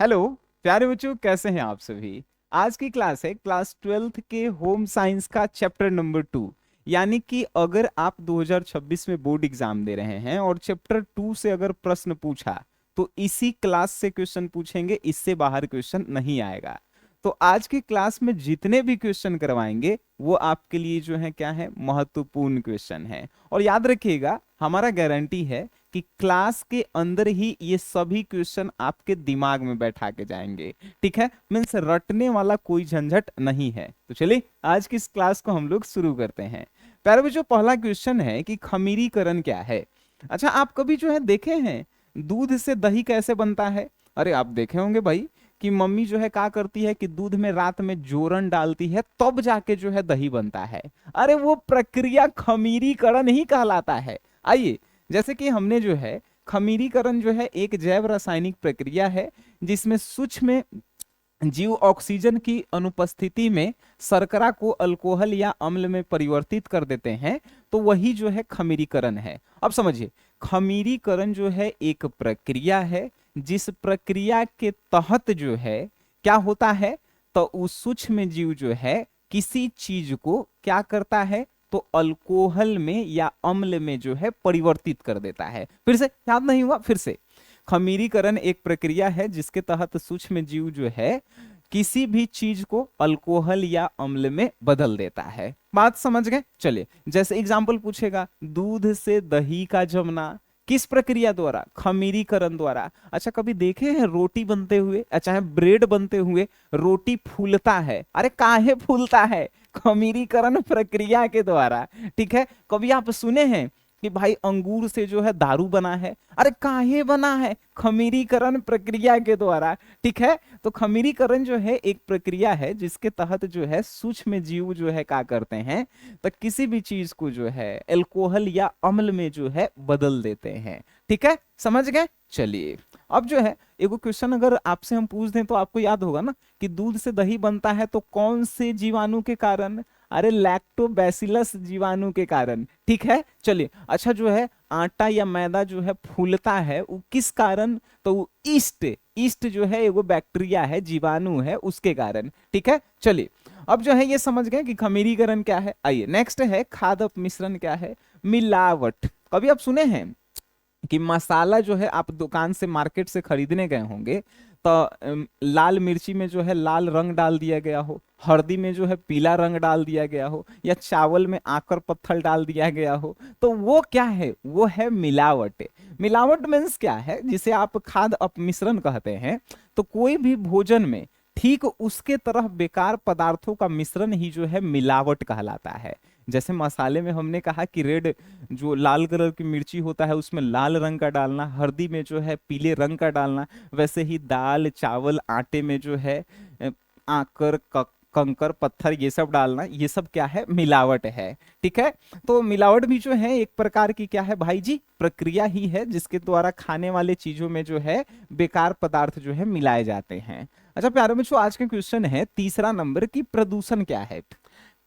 Hello प्यारे बच्चों, कैसे हैं आप सभी। आज की क्लास है क्लास 12th के होम साइंस का चैप्टर नंबर 2। यानी कि अगर आप 2026 में बोर्ड एग्जाम दे रहे हैं और चैप्टर 2 से अगर प्रश्न पूछा तो इसी क्लास से क्वेश्चन पूछेंगे, इससे बाहर क्वेश्चन नहीं आएगा। तो आज की क्लास में जितने भी क्वेश्चन करवाएंगे वो आपके लिए जो है क्या है, महत्वपूर्ण क्वेश्चन है। और याद रखिएगा, हमारा गारंटी है कि क्लास के अंदर ही ये सभी क्वेश्चन आपके दिमाग में बैठा के जाएंगे। ठीक है, मीन्स रटने वाला कोई झंझट नहीं है। तो चलिए आज की इस क्लास को हम लोग शुरू करते हैं। प्यारे बच्चों, पहला क्वेश्चन है कि खमीरीकरण क्या है। अच्छा, आप कभी जो है देखे हैं दूध से दही कैसे बनता है। अरे आप देखे होंगे भाई कि मम्मी जो है क्या करती है कि दूध में रात में जोरन डालती है, तब जाके जो है दही बनता है। अरे वो प्रक्रिया खमीरीकरण ही कहलाता है। आइए, जैसे कि हमने जो है खमीरीकरण जो है एक जैव रासायनिक प्रक्रिया है जिसमें सूक्ष्म जीव ऑक्सीजन की अनुपस्थिति में शर्करा को अल्कोहल या अम्ल में परिवर्तित कर देते हैं, तो वही जो है खमीरीकरण है। अब समझिए, खमीरीकरण जो है एक प्रक्रिया है जिस प्रक्रिया के तहत जो है क्या होता है, तो उस सूक्ष्म जीव जो है किसी चीज को क्या करता है, तो अल्कोहल में या अम्ल में जो है परिवर्तित कर देता है। फिर से याद नहीं हुआ, फिर से। खमीरीकरण एक प्रक्रिया है जिसके तहत सूक्ष्म जीव जो है किसी भी चीज को अल्कोहल या अम्ल में बदल देता है। बात समझ गए। चलिए, जैसे एग्जाम्पल पूछेगा, दूध से दही का जमना किस प्रक्रिया द्वारा, खमीरीकरण द्वारा। अच्छा, कभी देखे हैं रोटी बनते हुए, चाहे ब्रेड बनते हुए रोटी फूलता है। अरे काहे फूलता है, खमीरीकरण प्रक्रिया के द्वारा। ठीक है, कभी आप सुने हैं कि भाई अंगूर से जो है दारू बना है। अरे काहे बना है, खमीरीकरण प्रक्रिया के द्वारा। ठीक है, तो खमीरीकरण जो है एक प्रक्रिया है जिसके तहत जो है सूक्ष्म जीव जो है क्या करते हैं, तो किसी भी चीज को जो है अल्कोहल या अम्ल में जो है बदल देते हैं। ठीक है, समझ गए। चलिए, अब जो है एगो क्वेश्चन अगर आपसे हम पूछ दें तो आपको याद होगा ना कि दूध से दही बनता है तो कौन से जीवाणु के कारण। अरे लैक्टोबैसिलस जीवाणु के कारण। ठीक है, चलिए। अच्छा, जो है आटा या मैदा जो है फूलता है वो किस कारण, तो वो ईस्ट ईस्ट जो है एगो बैक्टीरिया है, जीवाणु है, उसके कारण। ठीक है, चलिए। अब जो है ये समझ गए कि खमीरीकरण क्या है। आइए नेक्स्ट है खाद्य अपमिश्रण क्या है, मिलावट। कभी आप सुने हैं कि मसाला जो है आप दुकान से मार्केट से खरीदने गए होंगे तो लाल मिर्ची में जो है लाल रंग डाल दिया गया हो, हल्दी में जो है पीला रंग डाल दिया गया हो, या चावल में आकर पत्थर डाल दिया गया हो, तो वो क्या है, वो है मिलावट। मिलावट मीन्स क्या है, जिसे आप खाद्य अपमिश्रण कहते हैं। तो कोई भी भोजन में ठीक उसके तरह बेकार पदार्थों का मिश्रण ही जो है मिलावट कहलाता है। जैसे मसाले में हमने कहा कि रेड जो लाल कलर की मिर्ची होता है उसमें लाल रंग का डालना, हल्दी में जो है पीले रंग का डालना, वैसे ही दाल चावल आटे में जो है अ, आकर कंकर पत्थर ये सब डालना, ये सब क्या है, मिलावट है। ठीक है, तो मिलावट भी जो है एक प्रकार की क्या है भाई जी, प्रक्रिया ही है जिसके द्वारा खाने वाले चीजों में जो है बेकार पदार्थ जो है मिलाए जाते हैं। अच्छा प्यारे बच्चों, आज का क्वेश्चन है तीसरा नंबर की प्रदूषण क्या है।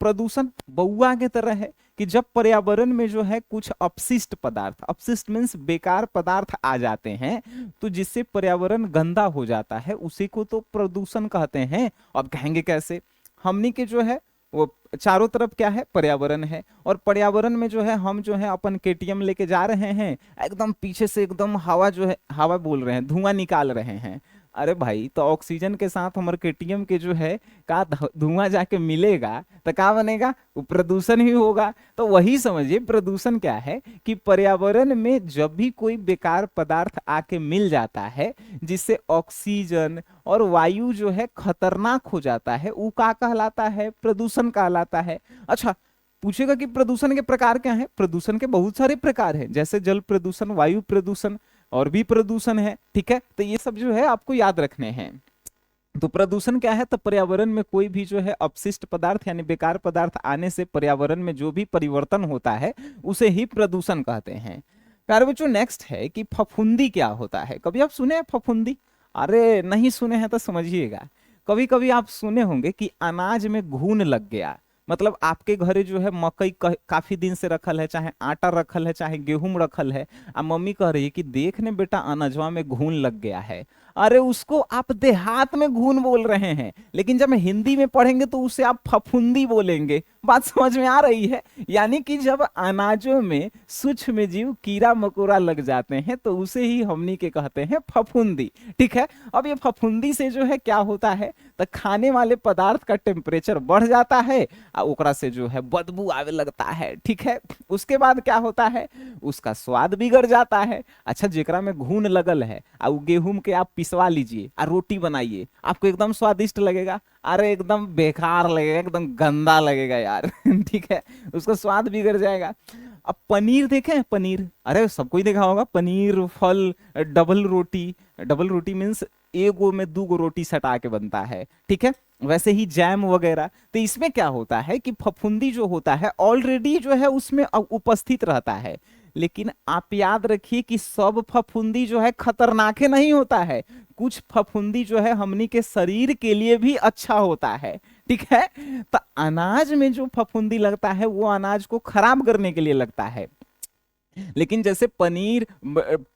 प्रदूषण बउआ के तरह है कि जब पर्यावरण में जो है कुछ अपशिष्ट पदार्थ, अपशिष्ट मीन्स बेकार पदार्थ आ जाते हैं तो जिससे पर्यावरण गंदा हो जाता है, उसी को तो प्रदूषण कहते हैं। अब कहेंगे कैसे, हमनी के जो है वो चारों तरफ क्या है, पर्यावरण है, और पर्यावरण में जो है हम जो है अपन केटीएम लेके जा रहे हैं, एकदम पीछे से एकदम हवा जो है, हवा बोल रहे हैं, धुआं निकाल रहे हैं। अरे भाई, तो ऑक्सीजन के साथ हमारे केटीएम के जो है का धुआं जाके मिलेगा तो क्या बनेगा, वो प्रदूषण ही होगा। तो वही समझिए प्रदूषण क्या है कि पर्यावरण में जब भी कोई बेकार पदार्थ आके मिल जाता है जिससे ऑक्सीजन और वायु जो है खतरनाक हो जाता है, वो क्या कहलाता है, प्रदूषण कहलाता है। अच्छा, पूछेगा कि प्रदूषण के प्रकार क्या है। प्रदूषण के बहुत सारे प्रकार हैं, जैसे जल प्रदूषण, वायु प्रदूषण, और भी प्रदूषण है। ठीक है, तो ये सब जो है आपको याद रखने हैं। तो प्रदूषण क्या है, तो पर्यावरण में कोई भी जो है अपशिष्ट पदार्थ यानी बेकार पदार्थ आने से पर्यावरण में जो भी परिवर्तन होता है उसे ही प्रदूषण कहते हैं। प्यारे बच्चों, नेक्स्ट है कि फफूंदी क्या होता है। कभी आप सुने हैं फफूंदी। अरे नहीं सुने हैं तो समझिएगा, कभी कभी आप सुने होंगे कि अनाज में घून लग गया। मतलब आपके घरे जो है मकई काफी दिन से रखल है, चाहे आटा रखल है, चाहे गेहूं रखल है, आ मम्मी कह रही है कि देख ने बेटा अनजवा में घून लग गया है। अरे उसको आप देहात में घून बोल रहे हैं, लेकिन जब हिंदी में पढ़ेंगे तो उसे आप फफूंदी बोलेंगे। बात समझ में आ रही है? यानी कि जब अनाजों में सूक्ष्म जीव कीड़ा मकोड़ा लग जाते हैं तो उसे ही हमनी के कहते हैं फफूंदी। ठीक है, अब ये फफूंदी से जो है क्या होता है, तो खाने वाले पदार्थ का टेम्परेचर बढ़ जाता है और ओकरा से जो है बदबू आवे लगता है। ठीक है, उसके बाद क्या होता है, उसका स्वाद बिगड़ जाता है। अच्छा, जेकरा में घून लगल है और गेहूं के आप पिसवा लीजिए और रोटी बनाइए, आपको एकदम स्वादिष्ट लगेगा? अरे एकदम बेकार लगेगा, एकदम गंदा लगेगा यार। ठीक है, उसका स्वाद बिगड़ जाएगा। अब पनीर देखें, पनीर, अरे सबको ही देखा होगा, पनीर फल डबल रोटी, डबल रोटी मीन्स एगो में दो गो रोटी सटा के बनता है। ठीक है, वैसे ही जैम वगैरह। तो इसमें क्या होता है कि फफूंदी जो होता है ऑलरेडी जो है उसमें उपस्थित रहता है, लेकिन आप याद रखिए कि सब फफूंदी जो है खतरनाक नहीं होता है, कुछ फफूंदी जो है हमनी के शरीर के लिए भी अच्छा होता है। ठीक है, तो अनाज में जो फफूंदी लगता है वो अनाज को खराब करने के लिए लगता है, लेकिन जैसे पनीर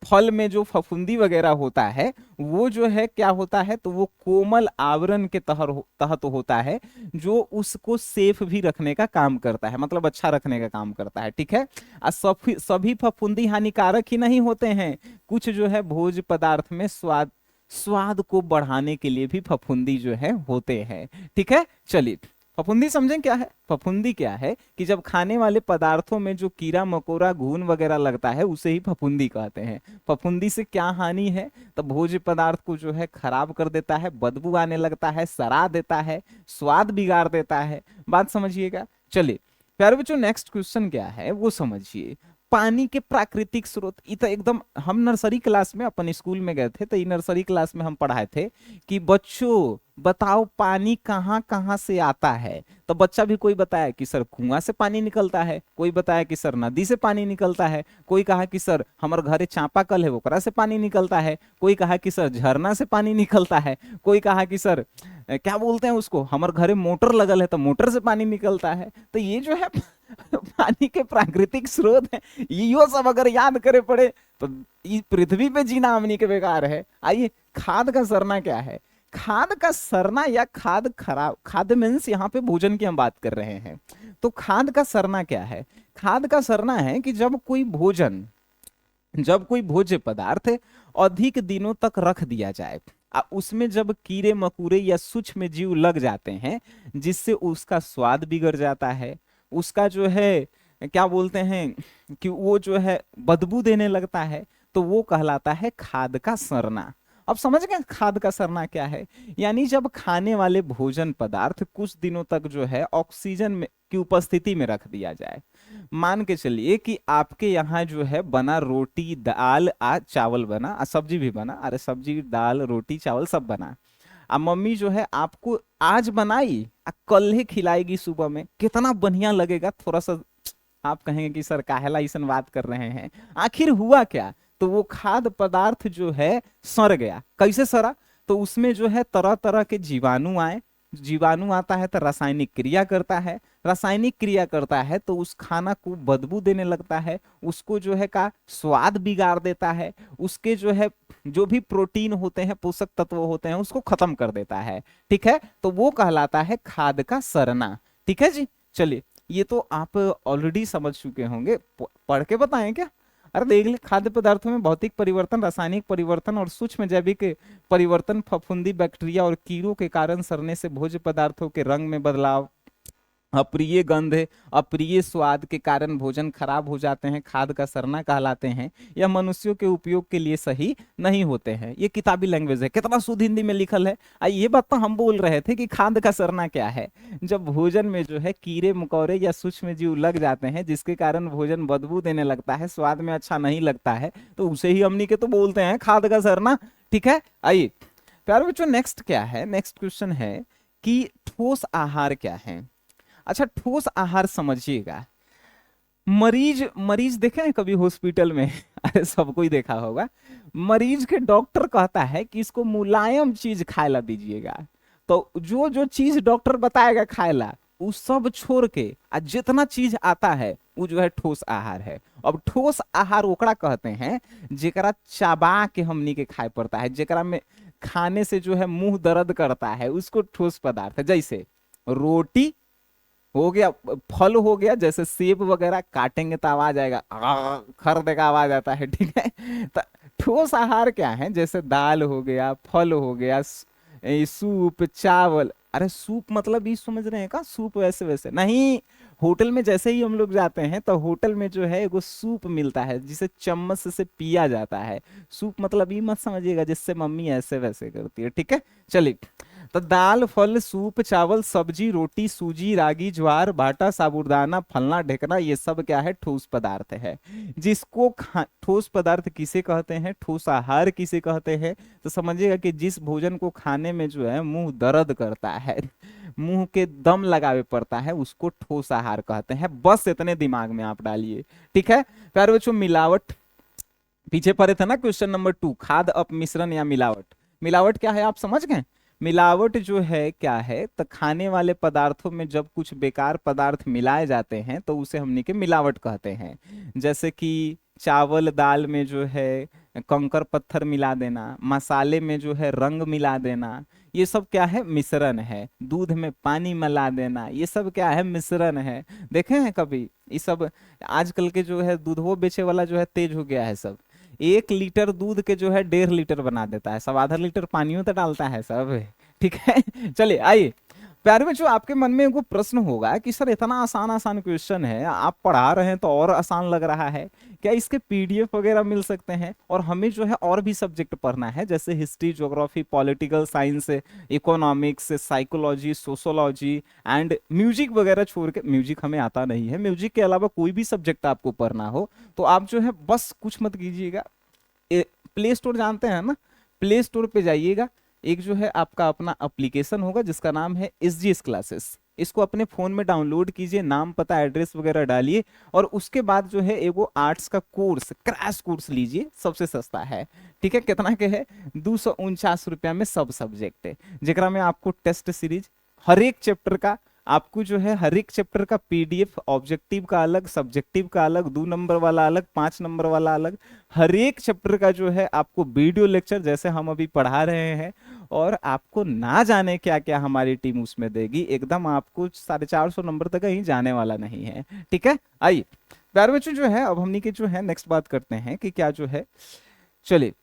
फल में जो फफूंदी वगैरह होता है वो जो है क्या होता है, तो वो कोमल आवरण के तहत होता है, जो उसको सेफ भी रखने का काम करता है, मतलब अच्छा रखने का काम करता है। ठीक है, और सभी फफूंदी हानिकारक ही नहीं होते हैं, कुछ जो है भोज्य पदार्थ में स्वाद स्वाद को बढ़ाने के लिए भी फफूंदी जो है होते हैं। ठीक है, चलिए फफूंदी समझें क्या है। फफूंदी क्या है कि जब खाने वाले पदार्थों में जो कीड़ा मकोड़ा घून वगैरह लगता है उसे ही फफूंदी कहते हैं। फफूंदी से क्या हानि है, तो भोज्य पदार्थ को जो है खराब कर देता है, बदबू आने लगता है, सड़ा देता है, स्वाद बिगाड़ देता है। बात समझिएगा। चलिए प्यारे बच्चों, नेक्स्ट क्वेश्चन क्या है वो समझिए। पानी के प्राकृतिक स्रोत, ये तो एकदम हम नर्सरी क्लास में अपन स्कूल में गए थे, तो ये नर्सरी क्लास में हम पढ़ाए थे कि बच्चों बताओ पानी कहाँ कहाँ से आता है। तो बच्चा भी कोई बताया कि सर कुआं से पानी निकलता है, कोई बताया कि सर नदी से पानी निकलता है, कोई कहा कि सर हमारे घरे चापाकल है ओकरा से पानी निकलता है, कोई कहा कि सर झरना से पानी निकलता है, कोई कहा कि सर क्या बोलते हैं उसको, हमारे घरे मोटर लगल है तो मोटर से पानी निकलता है। तो ये जो है पानी के प्राकृतिक स्रोत है, यो सब अगर याद करे पड़े तो इस पृथ्वी पे जीना हमनी के बेकार है। आइए, खाद का सरना क्या है। खाद का सरना या खाद खराब, खाद मीन्स यहाँ पे भोजन की हम बात कर रहे हैं, तो खाद का सरना क्या है। खाद का सरना है कि जब कोई भोज्य पदार्थ अधिक दिनों तक रख दिया जाए, उसमें जब कीड़े मकोड़े या सूक्ष्म जीव लग जाते हैं जिससे उसका स्वाद बिगड़ जाता है, उसका जो है क्या बोलते हैं कि वो जो है बदबू देने लगता है, तो वो कहलाता है खाद का सरना। अब समझ गए खाद का सरना क्या है। यानी जब खाने वाले भोजन पदार्थ कुछ दिनों तक जो है ऑक्सीजन में की उपस्थिति में रख दिया जाए, मान के चलिए कि आपके यहाँ जो है बना रोटी दाल आज चावल बना, सब्जी भी बना, अरे सब्जी दाल रोटी चावल सब बना, अब मम्मी जो है आपको आज बनाई कल ही खिलाएगी सुबह में, कितना बढ़िया लगेगा। थोड़ा सा आप कहेंगे कि सर काहेला ऐसन बात कर रहे हैं, आखिर हुआ क्या, तो वो खाद्य पदार्थ जो है सड़ गया। कैसे सड़ा, तो उसमें जो है तरह तरह के जीवाणु आए, जीवाणु आता है तो रासायनिक क्रिया करता है, रासायनिक क्रिया करता है तो उस खाना को बदबू देने लगता है, उसको जो है का स्वाद बिगाड़ देता है, उसके जो है जो भी प्रोटीन होते हैं पोषक तत्व होते हैं उसको खत्म कर देता है। ठीक है, तो वो कहलाता है खाद का सड़ना। ठीक है जी, चलिए ये तो आप ऑलरेडी समझ चुके होंगे, पढ़ के बताएं क्या। अरे देख ले, खाद्य पदार्थों में भौतिक परिवर्तन, रासायनिक परिवर्तन और सूक्ष्म जैविक परिवर्तन, फफूंदी बैक्टीरिया और कीड़ों के कारण सड़ने से भोज्य पदार्थों के रंग में बदलाव, अप्रिय गंध, अप्रिय स्वाद के कारण भोजन खराब हो जाते हैं, खाद का सरना कहलाते हैं। यह मनुष्यों के उपयोग के लिए सही नहीं होते हैं। ये किताबी लैंग्वेज है, कितना शुद्ध हिंदी में लिखल है। ये बात तो हम बोल रहे थे कि खाद का सरना क्या है, जब भोजन में जो है कीड़े मकोड़े या सूक्ष्म जीव लग जाते हैं जिसके कारण भोजन बदबू देने लगता है, स्वाद में अच्छा नहीं लगता है, तो उसे ही हमनी के तो बोलते हैं खाद का सरना। ठीक है, आइए प्यारे बच्चों, नेक्स्ट क्या है, नेक्स्ट क्वेश्चन है कि ठोस आहार क्या है। अच्छा, ठोस आहार समझिएगा। मरीज मरीज देखे हैं कभी हॉस्पिटल में अरे सबको ही देखा होगा, मरीज के डॉक्टर कहता है कि इसको मुलायम चीज खाए ला दीजिएगा, तो जो जो चीज डॉक्टर बताएगा खाए ला वो सब छोड़ के जितना चीज आता है वो जो है ठोस आहार है। अब ठोस आहार ओकरा कहते हैं जेकरा चबा के हमनी के खाए पड़ता है, जेकरा में खाने से जो है मुंह दर्द करता है उसको ठोस पदार्थ है। जैसे रोटी हो गया, फल हो गया, जैसे सेब वगैरह काटेंगे तो आवाज आएगा, खरदे का आवाज आता है, ठीक है। तो ठोस आहार क्या है, जैसे दाल हो गया, फल हो गया, सूप, चावल। अरे सूप मतलब ये समझ रहे हैं का, सूप वैसे वैसे नहीं। होटल में जैसे ही हम लोग जाते हैं तो होटल में जो है एगो सूप मिलता है जिसे चम्मच से पिया जाता है। सूप मतलब ये मत समझिएगा जिससे मम्मी ऐसे वैसे करती है, ठीक है। चलिए, तो दाल, फल, सूप, चावल, सब्जी, रोटी, सूजी, रागी, ज्वार, बाटा, साबूदाना, फलना, ढेकना, ये सब क्या है, ठोस पदार्थ है। जिसको ठोस पदार्थ किसे कहते हैं, ठोस आहार किसे कहते हैं, तो समझिएगा कि जिस भोजन को खाने में जो है मुंह दर्द करता है, मुंह के दम लगावे पड़ता है, उसको ठोस आहार कहते हैं। बस इतने दिमाग में आप डालिए, ठीक है। प्यारे बच्चों, मिलावट पीछे पड़े थे ना, क्वेश्चन नंबर 2, खाद अपमिश्रण या मिलावट। मिलावट क्या है आप समझ गए। मिलावट जो है क्या है, तो खाने वाले पदार्थों में जब कुछ बेकार पदार्थ मिलाए जाते हैं तो उसे हमने के मिलावट कहते हैं। जैसे कि चावल दाल में जो है कंकर पत्थर मिला देना, मसाले में जो है रंग मिला देना, ये सब क्या है, मिश्रण है। दूध में पानी मिला देना, ये सब क्या है, मिश्रण है। देखे हैं कभी ये सब। आजकल के जो है दूधवो बेचे वाला जो है तेज हो गया है सब। 1 लीटर दूध के जो है 1.5 लीटर बना देता है सब, आधा लीटर पानियों तो डालता है सब, ठीक है। चलिए आइए, प्यारे बच्चों, आपके मन में एगो प्रश्न होगा कि सर इतना आसान आसान क्वेश्चन है, आप पढ़ा रहे हैं तो और आसान लग रहा है, क्या इसके पीडीएफ वगैरह मिल सकते हैं। और हमें जो है और भी सब्जेक्ट पढ़ना है, जैसे history, geography, political science, economics, psychology, sociology and music वगैरह छोड़ के, म्यूजिक हमें आता नहीं है, म्यूजिक के अलावा कोई भी सब्जेक्ट आपको पढ़ना हो तो आप जो है बस कुछ मत कीजिएगा, प्ले स्टोर जानते हैं ना, प्ले स्टोर पे जाइएगा, एक जो है आपका अपना एप्लीकेशन होगा जिसका नाम है एसजीएस क्लासेस। इसको अपने फोन में डाउनलोड कीजिए, नाम पता एड्रेस वगैरह डालिए, और उसके बाद जो है एगो आर्ट्स का कोर्स, क्रैश कोर्स लीजिए, सबसे सस्ता है, ठीक है। कितना के है, 249 रुपया में सब सब्जेक्ट है, जेकरा में आपको टेस्ट सीरीज हर एक चैप्टर का, आपको जो है हर एक चैप्टर का पीडीएफ, ऑब्जेक्टिव का अलग, सब्जेक्टिव का अलग, 2 नंबर वाला अलग, 5 नंबर वाला अलग, हर एक चैप्टर का जो है आपको वीडियो लेक्चर जैसे हम अभी पढ़ा रहे हैं, और आपको ना जाने क्या क्या हमारी टीम उसमें देगी, एकदम आपको 450 नंबर तक कहीं जाने वाला नहीं है, ठीक है। आइए प्यारे बच्चों, जो है अब हमनी के जो है नेक्स्ट बात करते हैं कि क्या जो है, चलिए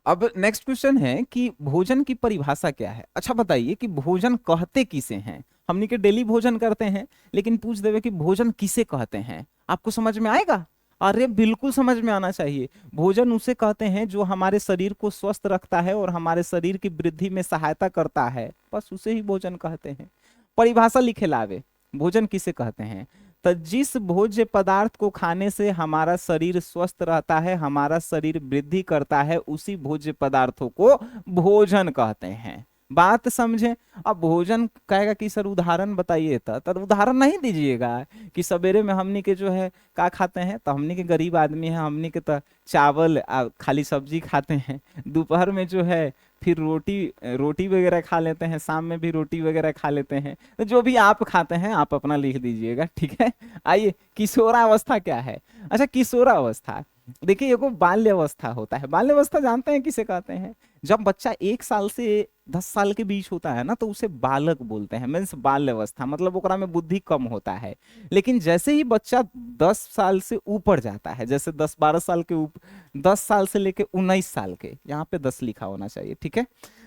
अब नेक्स्ट क्वेश्चन है कि भोजन की परिभाषा क्या है। अच्छा बताइए कि भोजन कहते किसे हैं। हमनी के डेली भोजन करते हैं, लेकिन पूछ देवे कि भोजन किसे कहते हैं, आपको समझ में आएगा। अरे बिल्कुल समझ में आना चाहिए। भोजन उसे कहते हैं जो हमारे शरीर को स्वस्थ रखता है और हमारे शरीर की वृद्धि में सहायता करता है, बस उसे ही भोजन कहते हैं। परिभाषा लिखे लावे, भोजन किसे कहते हैं, तो जिस भोज्य पदार्थ को खाने से हमारा शरीर स्वस्थ रहता है, हमारा शरीर वृद्धि करता है, उसी भोज्य पदार्थों को भोजन कहते हैं। बात समझे। अब भोजन कहेगा कि सर उदाहरण बताइए, तो उदाहरण नहीं दीजिएगा कि सवेरे में हमनी के जो है का खाते हैं, तो हमनी के गरीब आदमी है, हमनी के तो चावल खाली सब्जी खाते हैं, दोपहर में जो है फिर रोटी रोटी वगैरह खा लेते हैं, शाम में भी रोटी वगैरह खा लेते हैं, तो जो भी आप खाते हैं आप अपना लिख दीजिएगा, ठीक है। आइए, किशोरावस्था क्या है। अच्छा, किशोरावस्था देखिए, एगो बाल्य अवस्था होता है। बाल्य अवस्था जानते हैं किसे कहते हैं, जब बच्चा 1 साल से 10 साल के बीच होता है ना, तो उसे बालक बोलते हैं, मीन्स बाल्य अवस्था, मतलब ओकरा में बुद्धि कम होता है। लेकिन जैसे ही बच्चा 10 साल से ऊपर जाता है, जैसे 10-12 साल के ऊपर, 10 साल से लेके 19 साल के, यहाँ पे 10 लिखा होना चाहिए, ठीक है,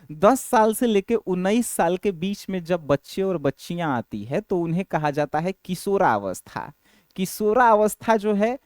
10 साल से लेके 19 साल के बीच में जब बच्चे और बच्चियां आती है तो उन्हें कहा जाता है किशोरावस्था। किशोरावस्था जो है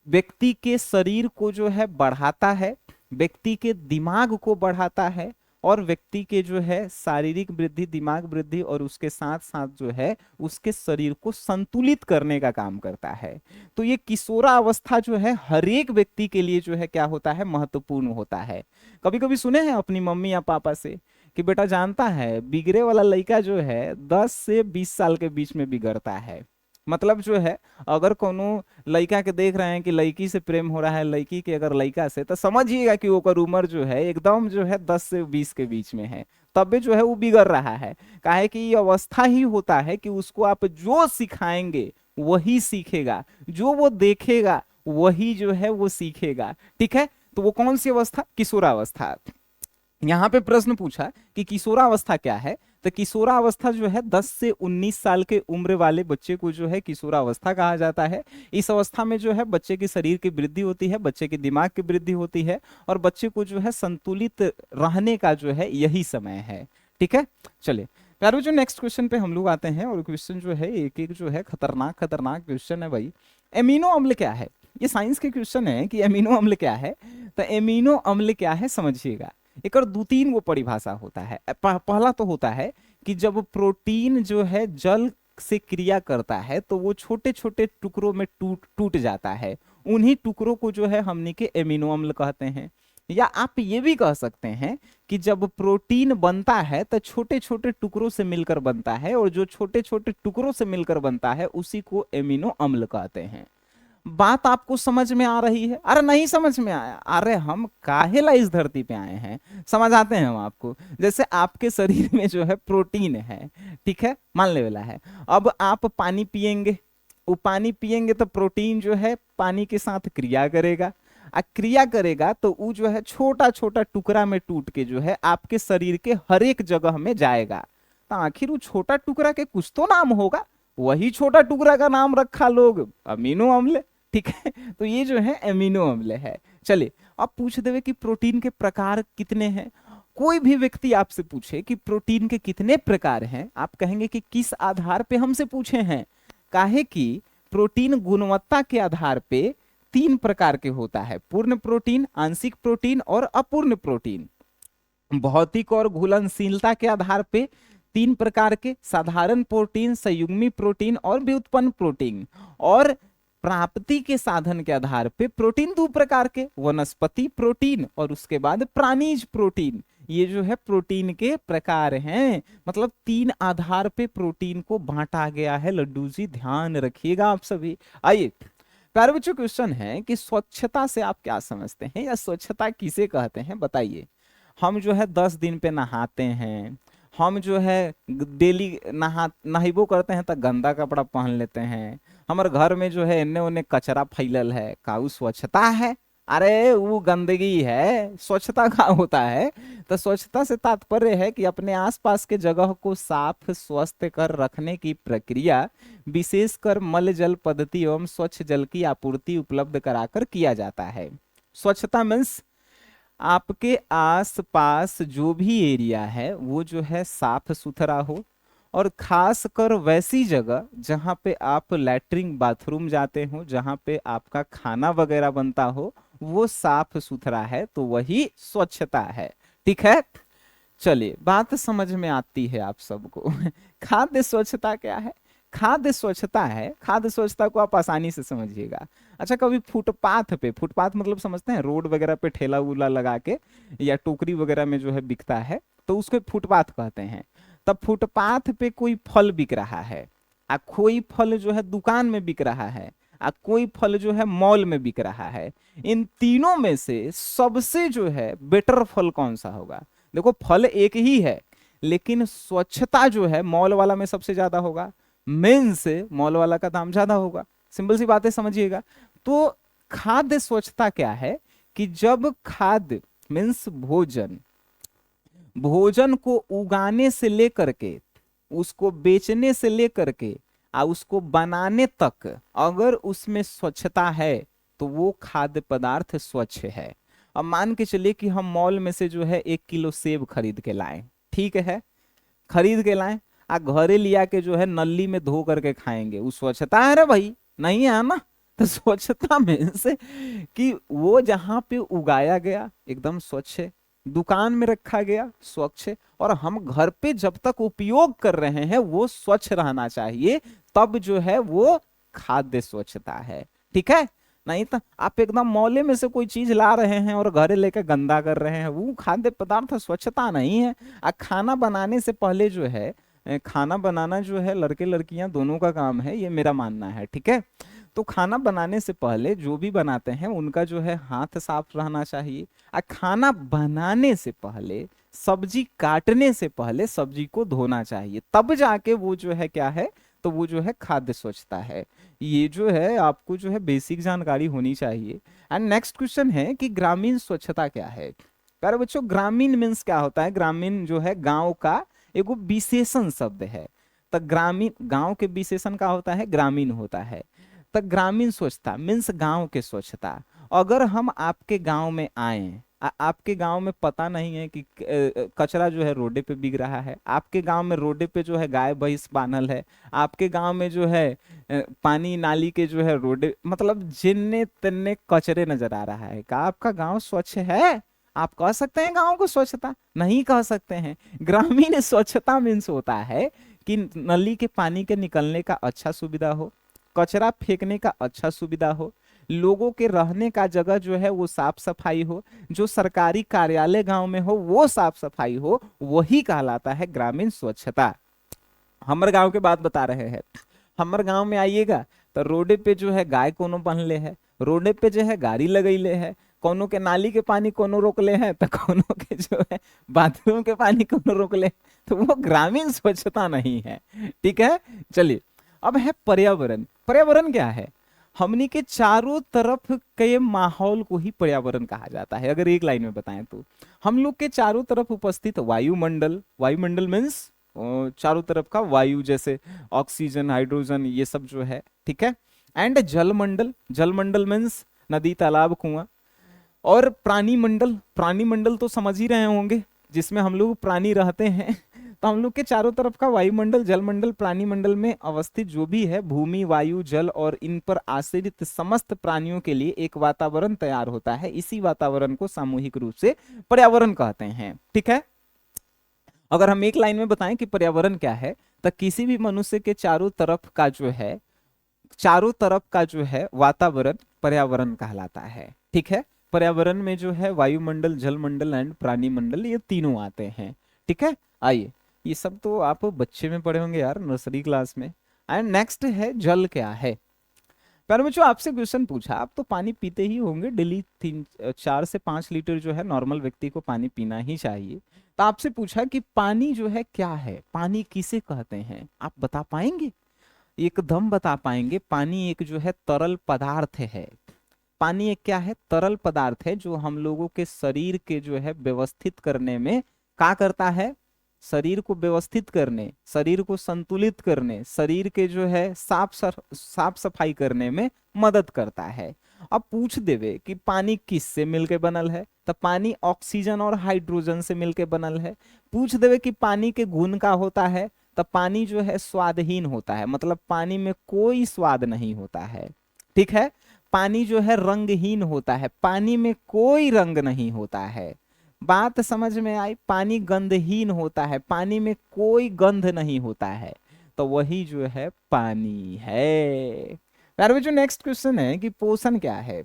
व्यक्ति के शरीर को जो है बढ़ाता है, व्यक्ति के दिमाग को बढ़ाता है, और व्यक्ति के जो है शारीरिक वृद्धि, दिमाग वृद्धि, और उसके साथ साथ जो है उसके शरीर को संतुलित करने का काम करता है। तो ये किशोरावस्था जो है हर एक व्यक्ति के लिए जो है क्या होता है, महत्वपूर्ण होता है। कभी कभी सुने हैं अपनी मम्मी या पापा से कि बेटा जानता है बिगड़े वाला लड़का जो है 10 से 20 साल के बीच में बिगड़ता है। मतलब जो है अगर कोनो लड़का के देख रहे हैं कि लड़की से प्रेम हो रहा है, लड़की के अगर लड़का से, तो समझिएगा कि ओकर उम्र जो है एकदम जो है 10 से 20 के बीच में है, तब जो है वो बिगड़ रहा है। काहे कि ये अवस्था ही होता है कि उसको आप जो सिखाएंगे वही सीखेगा, जो वो देखेगा वही जो है वो सीखेगा, ठीक है। तो वो कौन सी अवस्था, किशोरावस्था। यहाँ पे प्रश्न पूछा कि किशोरावस्था क्या है, तो किशोरावस्था जो है 10 से 19 साल के उम्र वाले बच्चे को जो है किशोरावस्था कहा जाता है। इस अवस्था में जो है बच्चे के शरीर की वृद्धि होती है, बच्चे के दिमाग की वृद्धि होती है और बच्चे को जो है संतुलित रहने का जो है यही समय है। ठीक है, चलिए प्यारो जो नेक्स्ट क्वेश्चन पे हम लोग आते हैं, और क्वेश्चन जो है एक एक जो है खतरनाक खतरनाक क्वेश्चन है भाई। एमिनो अम्ल क्या है? ये साइंस के क्वेश्चन है कि एमिनो अम्ल क्या है। तो एमिनो अम्ल क्या है समझिएगा। एक और दो तीन वो परिभाषा होता है। पहला तो होता है कि जब प्रोटीन जो है जल से क्रिया करता है तो वो छोटे छोटे टुकड़ों में टूट टूट जाता है, उन्हीं टुकड़ों को जो है हमने के एमिनो अम्ल कहते हैं। या आप ये भी कह सकते हैं कि जब प्रोटीन बनता है तो छोटे छोटे टुकड़ों से मिलकर बनता है, और जो छोटे छोटे टुकड़ों से मिलकर बनता है उसी को एमिनो अम्ल कहते हैं। बात आपको समझ में आ रही है? अरे नहीं समझ में आया, अरे हम काहेला इस धरती पे आए हैं, समझाते हैं हम आपको। जैसे आपके शरीर में जो है प्रोटीन है, ठीक है, मान ले वाला है। अब आप पानी पिएंगे, वो पानी पिएंगे तो प्रोटीन जो है पानी के साथ क्रिया करेगा, क्रिया करेगा तो वो जो है छोटा छोटा टुकड़ा में टूट के जो है आपके शरीर के हर एक जगह में जाएगा। तो आखिर वो छोटा टुकड़ा के कुछ तो नाम होगा, वही छोटा टुकड़ा का नाम रखा लोग अमीनो अम्ल। ठीक है, तो ये जो है एमिनो अम्ल है। चलिए अब पूछ देवे कि प्रोटीन के प्रकार कितने हैं। कोई भी व्यक्ति आपसे पूछे कि प्रोटीन के कितने प्रकार हैं, आप कहेंगे कि किस आधार पे हमसे पूछे हैं। काहे कि प्रोटीन गुणवत्ता के आधार पे तीन प्रकार के होता है, पूर्ण प्रोटीन, आंशिक प्रोटीन और अपूर्ण प्रोटीन। भौतिक और घुलनशीलता के आधार पे तीन प्रकार के, साधारण प्रोटीन, संयुग्मी प्रोटीन और व्युत्पन्न प्रोटीन। और प्राप्ति के साधन के आधार पे प्रोटीन दो प्रकार के, वनस्पति प्रोटीन और उसके बाद प्राणीज प्रोटीन। ये जो है प्रोटीन के प्रकार हैं, मतलब तीन आधार पे प्रोटीन को बांटा गया है। लड्डू जी ध्यान रखिएगा आप सभी। आइए प्यारे बच्चों, क्वेश्चन है कि स्वच्छता से आप क्या समझते हैं, या स्वच्छता किसे कहते हैं बताइए। हम जो है 10 दिन पे नहाते हैं, हम जो है डेली नहाइबो करते हैं तो गंदा कपड़ा पहन लेते हैं, हमारे घर में जो है इन्ने उन्ने कचरा फैलल है, का वो स्वच्छता है? अरे वो गंदगी है, स्वच्छता का होता है। तो स्वच्छता से तात्पर्य है कि अपने आसपास के जगह को साफ स्वस्थ कर रखने की प्रक्रिया विशेषकर मल जल पद्धति एवं स्वच्छ जल की आपूर्ति उपलब्ध कराकर किया जाता है। स्वच्छता मीन्स आपके आसपास जो भी एरिया है वो जो है साफ सुथरा हो, और खास कर वैसी जगह जहां पे आप लैट्रिन बाथरूम जाते हो, जहां पे आपका खाना वगैरह बनता हो, वो साफ सुथरा है तो वही स्वच्छता है। ठीक है, चलिए बात समझ में आती है आप सबको। खाद्य स्वच्छता क्या है? खाद्य स्वच्छता है, खाद्य स्वच्छता को आप आसानी से समझिएगा। अच्छा, कभी फुटपाथ पे, फुटपाथ मतलब समझते हैं रोड वगैरह पे ठेला उला लगा के या टोकरी वगैरह में जो है बिकता है, तो उसको फुटपाथ कहते हैं। तब फुटपाथ पे कोई फल बिक रहा है, कोई फल जो है दुकान में बिक रहा है, कोई फल जो है मॉल में बिक रहा है। इन तीनों में से सबसे जो है बेटर फल कौन सा होगा? देखो फल एक ही है, लेकिन स्वच्छता जो है मॉल वाला में सबसे ज्यादा होगा, मेन से मॉल वाला का दाम ज्यादा होगा। सिंपल सी बातें समझिएगा। तो खाद्य स्वच्छता क्या है कि जब खाद्य मीन्स भोजन, भोजन को उगाने से लेकर के उसको बेचने से लेकर के उसको बनाने तक अगर उसमें स्वच्छता है तो वो खाद्य पदार्थ स्वच्छ है। अब मान के चलिए कि हम मॉल में से जो है 1 किलो सेब खरीद के लाएं, ठीक है, खरीद के लाएं, घरे लिया के जो है नली में धो करके खाएंगे, वो स्वच्छता है रे भाई? नहीं है ना। तो स्वच्छता में से कि वो जहां पे उगाया गया एकदम स्वच्छ है, दुकान में रखा गया स्वच्छ है, और हम घर पे जब तक उपयोग कर रहे हैं वो स्वच्छ रहना चाहिए, तब जो है वो खाद्य स्वच्छता है। ठीक है, नहीं तो आप एकदम मौले में से कोई चीज ला रहे हैं और घरे लेकर गंदा कर रहे हैं, वो खाद्य पदार्थ स्वच्छता नहीं है। खाना बनाने से पहले जो है, खाना बनाना जो है लड़के लड़कियां दोनों का काम है, ये मेरा मानना है। ठीक है, तो खाना बनाने से पहले जो भी बनाते हैं उनका जो है हाथ साफ रहना चाहिए। खाना बनाने से पहले, सब्जी काटने से पहले सब्जी को धोना चाहिए, तब जाके वो जो है क्या है, तो वो जो है खाद्य स्वच्छता है। ये जो है आपको जो है बेसिक जानकारी होनी चाहिए। एंड नेक्स्ट क्वेश्चन है कि ग्रामीण स्वच्छता क्या है। प्यारे बच्चों ग्रामीण मीन्स क्या होता है? ग्रामीण जो है गांव का एगो विशेषण शब्द है। तो ग्रामीण गांव के विशेषण का होता है ग्रामीण होता है। तो ग्रामीण स्वच्छता मीन्स गांव के स्वच्छता। अगर हम आपके गांव में आए, आपके गांव में पता नहीं है कि कचरा जो है रोडे पे बिग रहा है, आपके गांव में रोडे पे जो है गाय भैंस बांधल है, आपके गांव में जो है पानी नाली के जो है रोडे मतलब जिन्ने तिन्ने कचरे नजर आ रहा है, क्या आपका गांव स्वच्छ है? आप कह सकते हैं गांव को स्वच्छता? नहीं कह सकते हैं। ग्रामीण स्वच्छता मीन्स होता है कि नली के पानी के निकलने का अच्छा सुविधा हो, कचरा फेंकने का अच्छा सुविधा हो, लोगों के रहने का जगह जो है वो साफ सफाई हो, जो सरकारी कार्यालय गांव में हो वो साफ सफाई हो, वही कहलाता है ग्रामीण स्वच्छता। हमर गांव के बात बता रहे हैं। हमर गांव में आइएगा तो रोडे पे जो है गाय कोनो बंधले है, रोडे पे जो है गाड़ी लगैले है, कोनो के नाली के पानी कोनो रोकले हैं तो कोनो के जो है बाथरूम के पानी कोनो रोकले, तो वो ग्रामीण स्वच्छता नहीं है। ठीक है, चलिए अब है पर्यावरण। पर्यावरण क्या है? हमनी के चारों तरफ के माहौल को ही पर्यावरण कहा जाता है। अगर एक लाइन में बताएं तो हम लोग के चारों तरफ उपस्थित वायुमंडल, वायुमंडल मीन्स चारों तरफ का वायु, जैसे ऑक्सीजन हाइड्रोजन ये सब जो है, ठीक है। एंड जलमंडल, जलमंडल मीन्स नदी तालाब कुआं। और प्राणी मंडल, प्राणी मंडल तो समझ ही रहे होंगे जिसमें हम लोग प्राणी रहते हैं। तो हम लोग के चारों तरफ का वायुमंडल, जलमंडल, प्राणी मंडल में अवस्थित जो भी है भूमि, वायु, जल और इन पर आश्रित समस्त प्राणियों के लिए एक वातावरण तैयार होता है। इसी वातावरण को सामूहिक रूप से पर्यावरण कहते हैं। ठीक है, अगर हम एक लाइन में बताएं कि पर्यावरण क्या है, तो किसी भी मनुष्य के चारों तरफ का जो है, चारों तरफ का जो है वातावरण पर्यावरण कहलाता है। ठीक है, पर्यावरण में जो है वायुमंडल, जलमंडल एंड प्राणी मंडल ये तीनों आते हैं। ठीक है, आइए ये सब तो आप बच्चे में पढ़े होंगे यार, नर्सरी क्लास में। एंड नेक्स्ट है जल क्या है। प्यारे बच्चों आपसे क्वेश्चन पूछा, आप तो पानी पीते ही होंगे डेली, 4 से 5 लीटर जो है नॉर्मल व्यक्ति को पानी पीना ही चाहिए। तो आपसे पूछा कि पानी जो है क्या है, पानी किसे कहते हैं, आप बता पाएंगे? एकदम बता पाएंगे। पानी एक जो है तरल पदार्थ है। पानी एक क्या है? तरल पदार्थ है जो हम लोगों के शरीर के जो है व्यवस्थित करने में क्या करता है? शरीर को व्यवस्थित करने, शरीर को संतुलित करने, शरीर के जो है साफ सफाई करने में मदद करता है। अब पूछ देवे कि पानी किससे मिलके बनल है, तो पानी ऑक्सीजन और हाइड्रोजन से मिलके बनल है। पूछ देवे कि पानी के गुण का होता है, तो पानी जो है स्वादहीन होता है, मतलब पानी में कोई स्वाद नहीं होता है। ठीक है, पानी जो है रंगहीन होता है, पानी में कोई रंग नहीं होता है। बात समझ में आई? पानी गंधहीन होता है, पानी में कोई गंध नहीं होता है। तो वही जो है पानी है। यार जो नेक्स्ट क्वेश्चन है कि पोषण क्या है।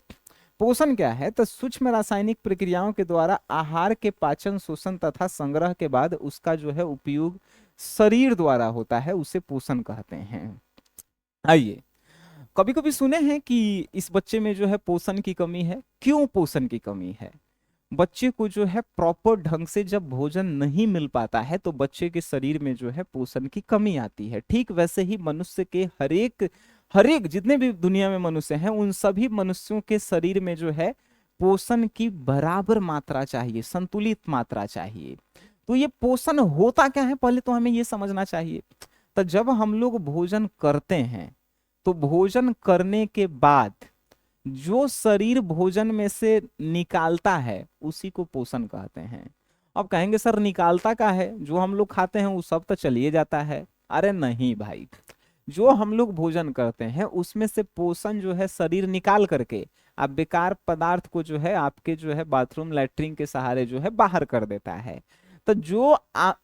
पोषण क्या है? तो सूक्ष्म रासायनिक प्रक्रियाओं के द्वारा आहार के पाचन, शोषण तथा संग्रह के बाद उसका जो है उपयोग शरीर द्वारा होता है, उसे पोषण कहते हैं। आइए, कभी कभी सुने हैं कि इस बच्चे में जो है पोषण की कमी है। क्यों पोषण की कमी है? बच्चे को जो है प्रॉपर ढंग से जब भोजन नहीं मिल पाता है तो बच्चे के शरीर में जो है पोषण की कमी आती है। ठीक वैसे ही मनुष्य के हरेक हरेक जितने भी दुनिया में मनुष्य हैं उन सभी मनुष्यों के शरीर में जो है पोषण की बराबर मात्रा चाहिए, संतुलित मात्रा चाहिए। तो ये पोषण होता क्या है पहले तो हमें ये समझना चाहिए। तो जब हम लोग भोजन करते हैं तो भोजन करने के बाद जो शरीर भोजन में से निकालता है उसी को पोषण कहते हैं। अब कहेंगे सर निकालता का है, जो हम लोग खाते हैं वो सब तो चलिए जाता है। अरे नहीं भाई, जो हम लोग भोजन करते हैं उसमें से पोषण जो है शरीर निकाल करके आप बेकार पदार्थ को जो है आपके जो है बाथरूम लैट्रिन के सहारे जो है बाहर कर देता है। तो जो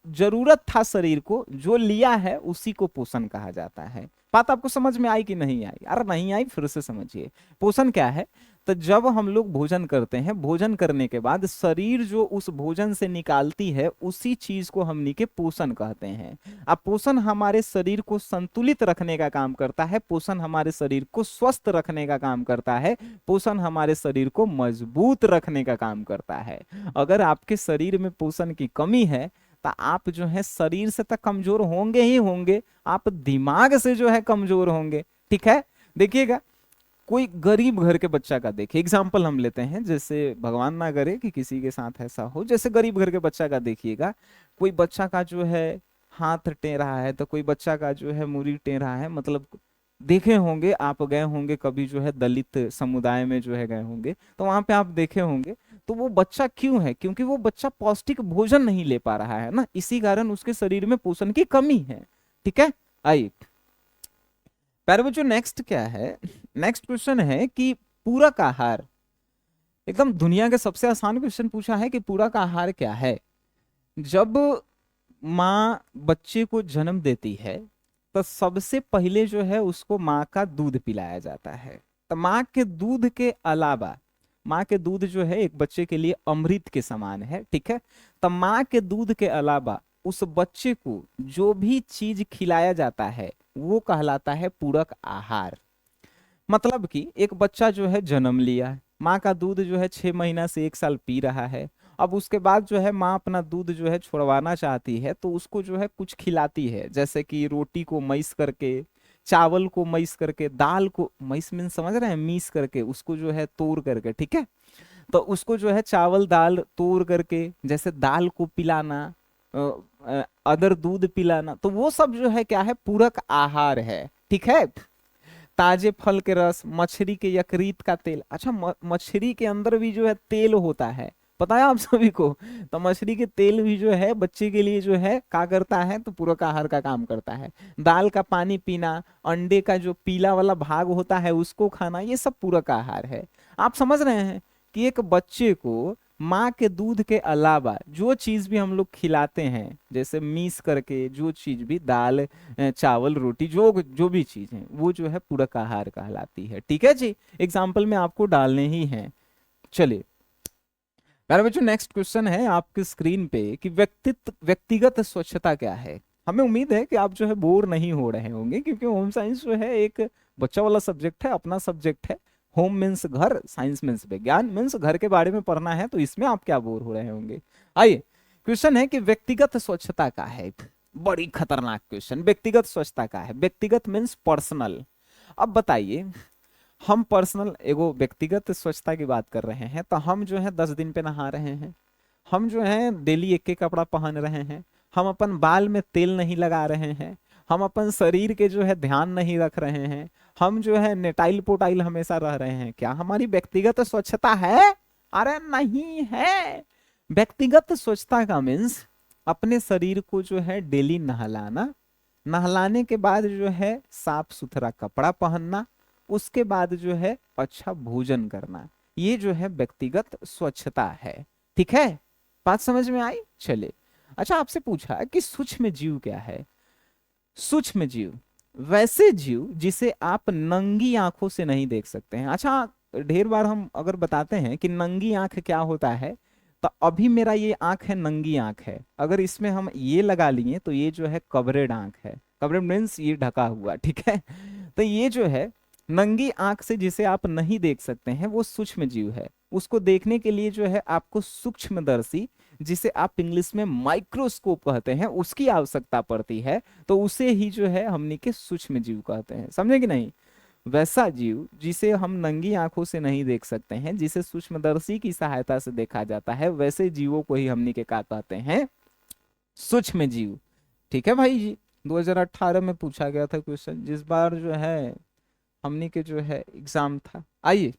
जरूरत था शरीर को जो लिया है उसी को पोषण कहा जाता है। बात आपको समझ में आई कि नहीं आई? अरे नहीं आई फिर से समझिए। पोषण क्या है? तो जब हम लोग भोजन करते हैं, भोजन करने के बाद शरीर जो उस भोजन से निकालती है उसी चीज को हमनी के पोषण कहते हैं। अब पोषण हमारे शरीर को संतुलित रखने का काम करता है, पोषण हमारे शरीर को स्वस्थ रखने का काम करता है, पोषण हमारे शरीर को मजबूत रखने का काम करता है। अगर आपके शरीर में पोषण की कमी है तो आप जो है शरीर से तो कमजोर होंगे ही होंगे, आप दिमाग से जो है कमजोर होंगे। ठीक है, देखिएगा कोई गरीब घर के बच्चा का देखिए, एग्जाम्पल हम लेते हैं, जैसे भगवान ना करे कि किसी के साथ ऐसा हो, जैसे गरीब घर के बच्चा का देखिएगा, कोई बच्चा का जो है हाथ टेढ़ा है, तो कोई बच्चा का जो है मुड़ी टेढ़ा है, मतलब देखे होंगे आप, गए होंगे कभी जो है दलित समुदाय में जो है गए होंगे, तो वहां पे आप देखे होंगे। तो वो बच्चा क्यों है? क्योंकि वो बच्चा पौष्टिक भोजन नहीं ले पा रहा है ना, इसी कारण उसके शरीर में पोषण की कमी है। ठीक है, आइए प्यारे बच्चों नेक्स्ट क्या है, नेक्स्ट क्वेश्चन है कि पूरक आहार, एकदम दुनिया के सबसे आसान क्वेश्चन पूछा है कि पूरक आहार क्या है। जब माँ बच्चे को जन्म देती है तो सबसे पहले जो है उसको माँ का दूध पिलाया जाता है। तो माँ के दूध के अलावा, माँ के दूध जो है एक बच्चे के लिए अमृत के समान है, ठीक है। तो माँ के दूध के अलावा उस बच्चे को जो भी चीज खिलाया जाता है वो कहलाता है पूरक आहार। मतलब कि एक बच्चा जो है जन्म लिया है, माँ का दूध जो है 6 महीना से 1 साल पी रहा है, अब उसके बाद जो है माँ अपना दूध जो है छुड़वाना चाहती है तो उसको जो है कुछ खिलाती है, जैसे कि रोटी को मैस करके, चावल को मैस करके, दाल को मैस मीन समझ रहे हैं, मीस करके उसको जो है तोड़ करके, ठीक है। तो उसको जो है चावल दाल तोड़ करके, जैसे दाल को पिलाना, अदर दूध पिलाना, तो वो सब जो है क्या है, पूरक आहार है, ठीक है। ताजे फल के रस, मछली के यकृत का तेल, अच्छा मछली के अंदर भी जो है तेल होता है, पता है आप सभी को। तो मछली के तेल भी जो है बच्चे के लिए जो है क्या करता है, तो पूरक आहार का काम करता है। दाल का पानी पीना, अंडे का जो पीला वाला भाग होता है उसको खाना, ये सब पूरक आहार है। आप समझ रहे हैं कि एक बच्चे को माँ के दूध के अलावा जो चीज भी हम लोग खिलाते हैं, जैसे मीस करके जो चीज भी, दाल चावल रोटी, जो जो भी चीज है वो जो है पूरक आहार कहलाती है, ठीक है जी। एग्जाम्पल में आपको डालने ही हैं। चलिए प्यारे बच्चों नेक्स्ट क्वेश्चन है आपकी स्क्रीन पे कि व्यक्तिगत स्वच्छता क्या है। हमें उम्मीद है कि आप जो है बोर नहीं हो रहे होंगे, क्योंकि होम साइंस जो है एक बच्चा वाला सब्जेक्ट है, अपना सब्जेक्ट है। होम मीन्स घर, साइंस मीन्स विज्ञान, मीन्स घर के बारे में पढ़ना है, तो इसमें आप क्या बोर हो रहे होंगे। आइए क्वेश्चन है कि व्यक्तिगत स्वच्छता का है, बड़ी खतरनाक क्वेश्चन, व्यक्तिगत स्वच्छता का है। व्यक्तिगत मीन्स पर्सनल। अब बताइए, हम पर्सनल एगो व्यक्तिगत स्वच्छता की बात कर रहे हैं, तो हम जो है 10 दिन पे नहा रहे हैं, हम जो है डेली एक एक कपड़ा पहन रहे हैं, हम अपन बाल में तेल नहीं लगा रहे हैं, हम अपन शरीर के जो है ध्यान नहीं रख रहे हैं, हम जो है नेटाइल पोटाइल हमेशा रह रहे हैं, क्या हमारी व्यक्तिगत स्वच्छता है? अरे नहीं है। व्यक्तिगत स्वच्छता का मीन्स अपने शरीर को जो है डेली नहलाना, नहलाने के बाद जो है साफ सुथरा कपड़ा पहनना, उसके बाद जो है अच्छा भोजन करना, ये जो है व्यक्तिगत स्वच्छता है, ठीक है। बात समझ में आई? चले अच्छा आपसे पूछा कि सूक्ष्म जीव क्या है। सूक्ष्म जीव वैसे जीव जिसे आप नंगी आंखों से नहीं देख सकते हैं। अच्छा ढेर बार हम अगर बताते हैं कि नंगी आंख क्या होता है, तो अभी मेरा ये आंख है, नंगी आंख है, अगर इसमें हम ये लगा लिए तो ये जो है कवरेड आंख है। कवरेड मीन्स ये ढका हुआ, ठीक है। तो ये जो है नंगी आंख से जिसे आप नहीं देख सकते हैं वो सूक्ष्म जीव है। उसको देखने के लिए जो है आपको सूक्ष्मदर्शी, जिसे आप इंग्लिश में माइक्रोस्कोप कहते हैं, उसकी आवश्यकता पड़ती है। तो उसे ही जो है हमनी के सूक्ष्म जीव कहते हैं, समझे कि नहीं। वैसा जीव जिसे हम नंगी आंखों से नहीं देख सकते हैं, जिसे सूक्ष्मदर्शी की सहायता से देखा जाता है, वैसे जीवों को ही हमनी के क्या कहते हैं, सूक्ष्म जीव, ठीक है भाई जी। 2018 में पूछा गया था क्वेश्चन, जिस बार जो है हमनी के जो है एग्जाम था। आइए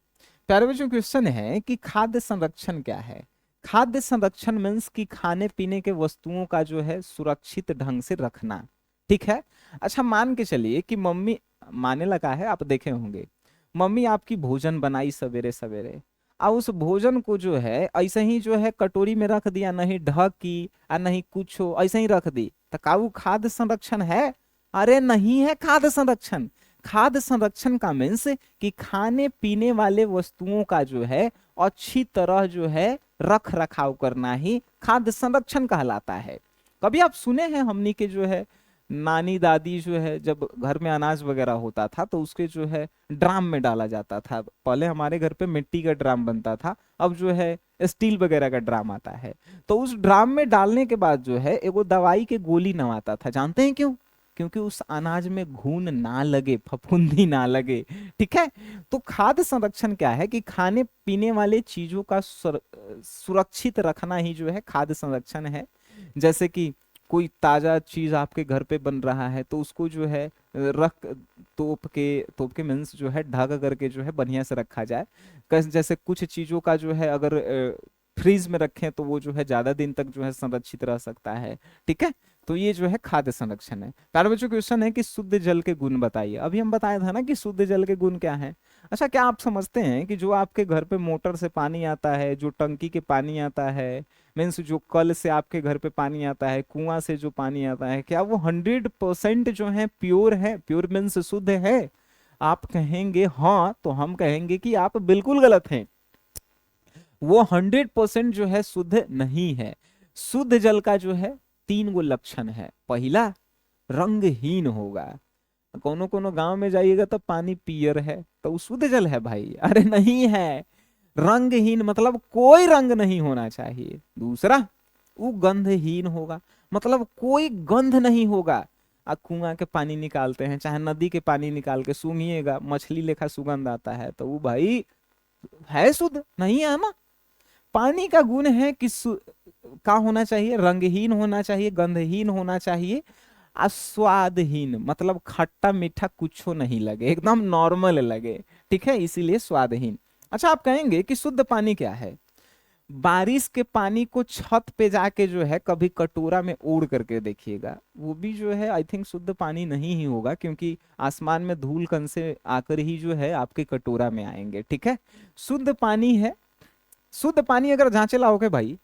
प्यारे बच्चों क्वेश्चन है कि खाद्य संरक्षण क्या है। खाद्य संरक्षण मीन्स कि खाने पीने के वस्तुओं का जो है सुरक्षित ढंग से रखना, ठीक है। अच्छा मान के चलिए कि मम्मी, माने लगा है आप देखे होंगे, मम्मी आपकी भोजन बनाई सवेरे सवेरे, और उस भोजन को जो है ऐसे ही जो है कटोरी में रख दिया, नहीं ढक की और नहीं कुछ हो, ऐसे ही रख दी, तो का वो खाद्य संरक्षण है? अरे नहीं है खाद्य संरक्षण। खाद्य संरक्षण का मीन्स कि खाने पीने वाले वस्तुओं का जो है अच्छी तरह जो है रख रखाव करना ही खाद्य संरक्षण कहलाता है। कभी आप सुने हैं हमनी के जो है नानी दादी जो है जब घर में अनाज वगैरह होता था तो उसके जो है ड्राम में डाला जाता था। पहले हमारे घर पे मिट्टी का ड्राम बनता था, अब जो है स्टील वगैरह का ड्राम आता है। तो उस ड्राम में डालने के बाद जो है एगो दवाई के गोली नवाता था, जानते हैं क्यों? क्योंकि उस अनाज में घून ना लगे, फफूंदी ना लगे। ठीक है, तो खाद्य संरक्षण क्या है कि खाने पीने वाले चीजों का सुरक्षित रखना ही जो है खाद्य संरक्षण है। जैसे कि कोई ताजा चीज आपके घर पे बन रहा है तो उसको जो है रख, तोप के मीन्स जो है ढक करके जो है बढ़िया से रखा जाए। जैसे कुछ चीजों का जो है अगर फ्रीज में रखें तो वो जो है ज्यादा दिन तक जो है संरक्षित रह सकता है। ठीक है, तो ये जो है खाद्य संरक्षण है। प्यारे बच्चों, क्वेश्चन है कि शुद्ध जल के गुण बताइए। अभी हम बताया था ना कि शुद्ध जल के गुण क्या है। अच्छा, क्या आप समझते हैं कि जो आपके घर पे मोटर से पानी आता है, जो टंकी के पानी आता है, मीन्स जो कल से आपके घर पे पानी आता है, कुआं से जो पानी आता है, क्या वो 100% जो है प्योर है? प्योर मीन्स शुद्ध है? आप कहेंगे हाँ, तो हम कहेंगे कि आप बिल्कुल गलत हैं। वो 100% जो है शुद्ध नहीं है। शुद्ध जल का जो है 3 गो लक्षण है। पहला, रंगहीन होगा। कोनो कोनो गांव में जाइएगा तो पानी पियर है तो वो शुद्ध जल है भाई? अरे नहीं है। रंगहीन मतलब कोई रंग नहीं होना चाहिए। दूसरा, वो गंधहीन होगा, मतलब कोई गंध नहीं होगा। आ कुआं के पानी निकालते हैं, चाहे नदी के पानी निकाल के सूंघिएगा, मछली लेखा सुगंध आता है, तो वो भाई है शुद्ध? नहीं है ना। पानी का गुण है कि का होना चाहिए, रंगहीन होना चाहिए, गंधहीन होना चाहिए, स्वादहीन मतलब खट्टा मीठा कुछ नहीं लगे, एकदम नॉर्मल लगे। ठीक है, इसीलिए स्वादहीन। अच्छा, आप कहेंगे कि शुद्ध पानी क्या है? बारिश के पानी को छत पे जाके जो है कभी कटोरा में ओढ़ करके देखिएगा, वो भी जो है आई थिंक शुद्ध पानी नहीं ही होगा, क्योंकि आसमान में धूल कण से आकर ही जो है आपके कटोरा में आएंगे। ठीक है, शुद्ध पानी है। शुद्ध पानी अगर जांचे लाओगे भाई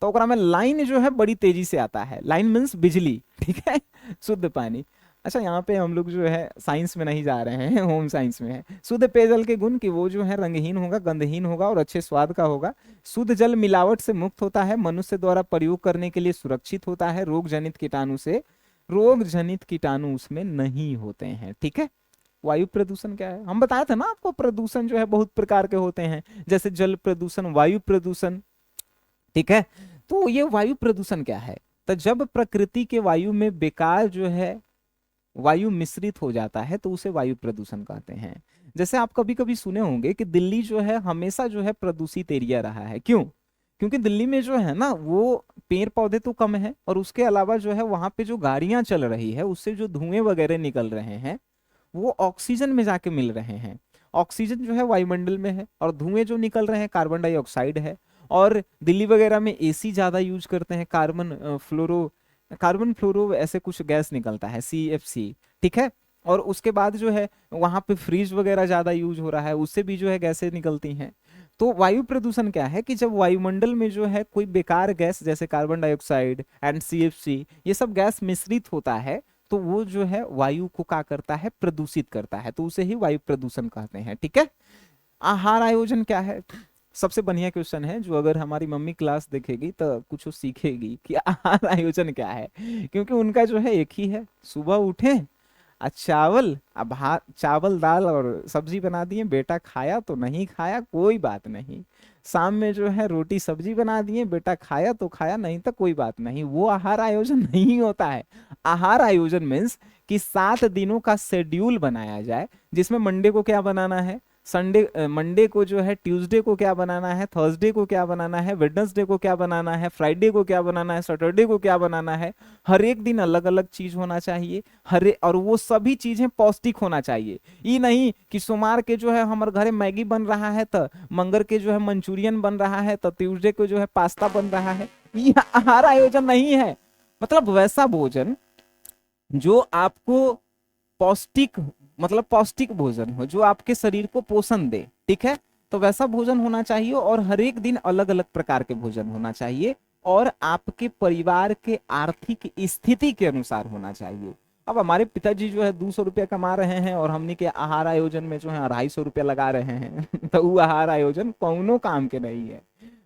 तो ओकरा में लाइन जो है बड़ी तेजी से आता है। लाइन मीन्स बिजली। ठीक है, शुद्ध पानी। अच्छा, यहाँ पे हम लोग जो है साइंस में नहीं जा रहे हैं, होम साइंस में है। शुद्ध पेयजल के गुण कि वो जो है रंगहीन होगा, गंधहीन होगा और अच्छे स्वाद का होगा। शुद्ध जल मिलावट से मुक्त होता है, मनुष्य द्वारा प्रयोग करने के लिए सुरक्षित होता है, रोग जनित कीटाणु उसमें नहीं होते हैं। ठीक है, वायु प्रदूषण क्या है? हम बताया था ना आपको, प्रदूषण जो है बहुत प्रकार के होते हैं, जैसे जल प्रदूषण, वायु प्रदूषण। ठीक है, तो ये वायु प्रदूषण क्या है? तो जब प्रकृति के वायु में बेकार जो है वायु मिश्रित हो जाता है तो उसे वायु प्रदूषण कहते हैं। जैसे आप कभी कभी सुने होंगे कि दिल्ली जो है हमेशा जो है प्रदूषित एरिया रहा है। क्यों? क्योंकि दिल्ली में जो है ना वो पेड़ पौधे तो कम है, और उसके अलावा जो है वहां पे जो गाड़ियां चल रही है उससे जो धुएं वगैरह निकल रहे हैं वो ऑक्सीजन में जाके मिल रहे हैं। ऑक्सीजन जो है वायुमंडल में है, और धुएं जो निकल रहे हैं कार्बन डाइऑक्साइड है। और दिल्ली वगैरह में एसी ज्यादा यूज करते हैं, कार्बन फ्लोरो ऐसे कुछ गैस निकलता है, CFC। ठीक है, और उसके बाद जो है वहां पे फ्रिज वगैरह ज्यादा यूज हो रहा है, उससे भी जो है गैसें निकलती हैं। तो वायु प्रदूषण क्या है कि जब वायुमंडल में जो है कोई बेकार गैस जैसे कार्बन डाइऑक्साइड एंड CFC ये सब गैस मिश्रित होता है तो वो जो है वायु को क्या करता है? प्रदूषित करता है, तो उसे ही वायु प्रदूषण कहते हैं। ठीक है, आहार आयोजन क्या है? सबसे बढ़िया क्वेश्चन है, जो अगर हमारी मम्मी क्लास देखेगी तो कुछ सीखेगी कि आहार आयोजन क्या है, क्योंकि उनका जो है एक ही है, सुबह उठे चावल, अब भात, चावल दाल और सब्जी बना दिए, बेटा खाया तो नहीं खाया कोई बात नहीं। शाम में जो है रोटी सब्जी बना दिए, बेटा खाया तो खाया, नहीं तो कोई बात नहीं। वो आहार आयोजन नहीं होता है। आहार आयोजन मीन्स कि 7 दिनों का शेड्यूल बनाया जाए, जिसमें मंडे को क्या बनाना है, मंडे को जो है, ट्यूसडे को क्या बनाना है, थर्सडे को क्या बनाना है, वेडनेसडे को क्या बनाना है, फ्राइडे को क्या बनाना है, सैटरडे को क्या बनाना है। हर एक दिन अलग अलग चीज होना चाहिए, और वो सभी चीजें पौष्टिक होना चाहिए। ये नहीं कि सोमवार के जो है हमारे घरे मैगी बन रहा है तो मंगर के जो है मंचूरियन बन रहा है तो ट्यूसडे को जो है पास्ता बन रहा है। ये आहार आयोजन नहीं है। मतलब वैसा भोजन जो आपको पौष्टिक, मतलब पौष्टिक भोजन हो, जो आपके शरीर को पोषण दे। ठीक है, तो वैसा भोजन होना चाहिए, और हर एक दिन अलग अलग प्रकार के भोजन होना चाहिए, और आपके परिवार के आर्थिक स्थिति के अनुसार होना चाहिए। अब हमारे पिताजी जो है 200 रुपया कमा रहे हैं और हमने के आहार आयोजन में जो है 250 रुपया लगा रहे हैं तो वो आहार आयोजन कौनो काम के नहीं है।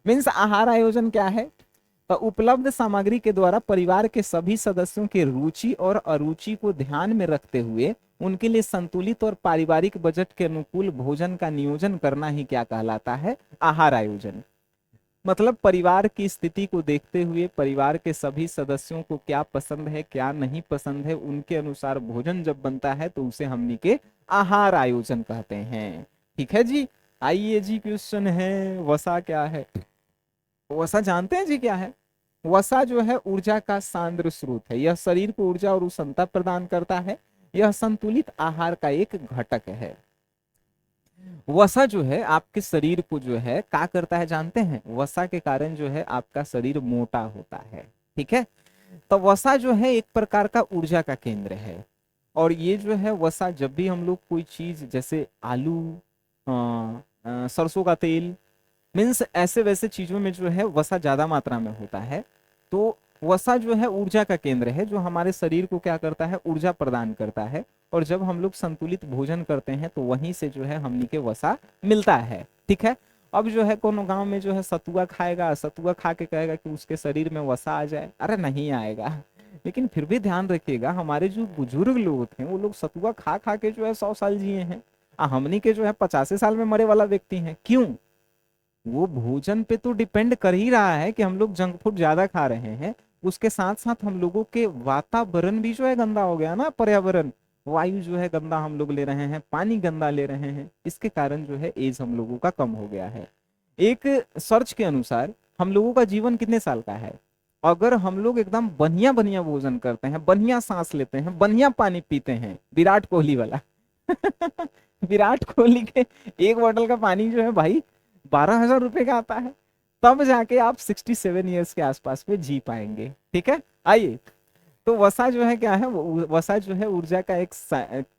मीन्स आहार आयोजन क्या है? तो उपलब्ध सामग्री के द्वारा परिवार के सभी सदस्यों की रुचि और अरुचि को ध्यान में रखते हुए उनके लिए संतुलित और पारिवारिक बजट के अनुकूल भोजन का नियोजन करना ही क्या कहलाता है? आहार आयोजन। मतलब परिवार की स्थिति को देखते हुए परिवार के सभी सदस्यों को क्या पसंद है क्या नहीं पसंद है उनके अनुसार भोजन जब बनता है तो उसे हमनी के आहार आयोजन कहते हैं। ठीक है जी। आइए जी, क्वेश्चन है वसा क्या है। वसा जानते हैं जी क्या है। वसा जो है ऊर्जा का सांद्र स्रोत है, यह शरीर को ऊर्जा और उष्णता प्रदान करता है, यह संतुलित आहार का एक घटक है। वसा जो है आपके शरीर को जो है क्या करता है जानते हैं, वसा के कारण जो है आपका शरीर मोटा होता है। ठीक है। तो वसा जो है एक प्रकार का ऊर्जा का केंद्र है, और ये जो है वसा जब भी हम लोग कोई चीज जैसे आलू, सरसों का तेल, मीन्स ऐसे वैसे चीजों में जो है वसा ज्यादा मात्रा में होता है। तो वसा जो है ऊर्जा का केंद्र है जो हमारे शरीर को क्या करता है, ऊर्जा प्रदान करता है। और जब हम लोग संतुलित भोजन करते हैं तो वहीं से जो है हमनी के वसा मिलता है। ठीक है। अब जो है कोनो गांव में जो है सतुआ खाएगा, सतुआ खा के कहेगा कि उसके शरीर में वसा आ जाए, अरे नहीं आएगा। लेकिन फिर भी ध्यान रखिएगा, हमारे जो बुजुर्ग लोग थे वो लोग सतुआ खा खा के जो है 100 साल जिए हैं, हमनी के जो है 85 साल में मरे वाला व्यक्ति हैं। क्यों? वो भोजन पे तो डिपेंड कर ही रहा है कि हम लोग जंक फूड ज्यादा खा रहे हैं, उसके साथ साथ हम लोगों के वातावरण भी जो है गंदा हो गया ना, पर्यावरण, वायु जो है गंदा हम लोग ले रहे हैं, पानी गंदा ले रहे हैं, इसके कारण जो है एज हम लोगों का कम हो गया है। एक सर्च के अनुसार हम लोगों का जीवन कितने साल का है, अगर हम लोग एकदम बढ़िया बढ़िया भोजन करते हैं, बढ़िया सांस लेते हैं, बढ़िया पानी पीते हैं, विराट कोहली वाला विराट कोहली के एक बोतल का पानी जो है भाई 12,000 रुपए का आता है, तब जाके आप 67 ईयर्स के आसपास में जी पाएंगे। ठीक है। आइए, तो वसा जो है क्या है, वसा जो है ऊर्जा का एक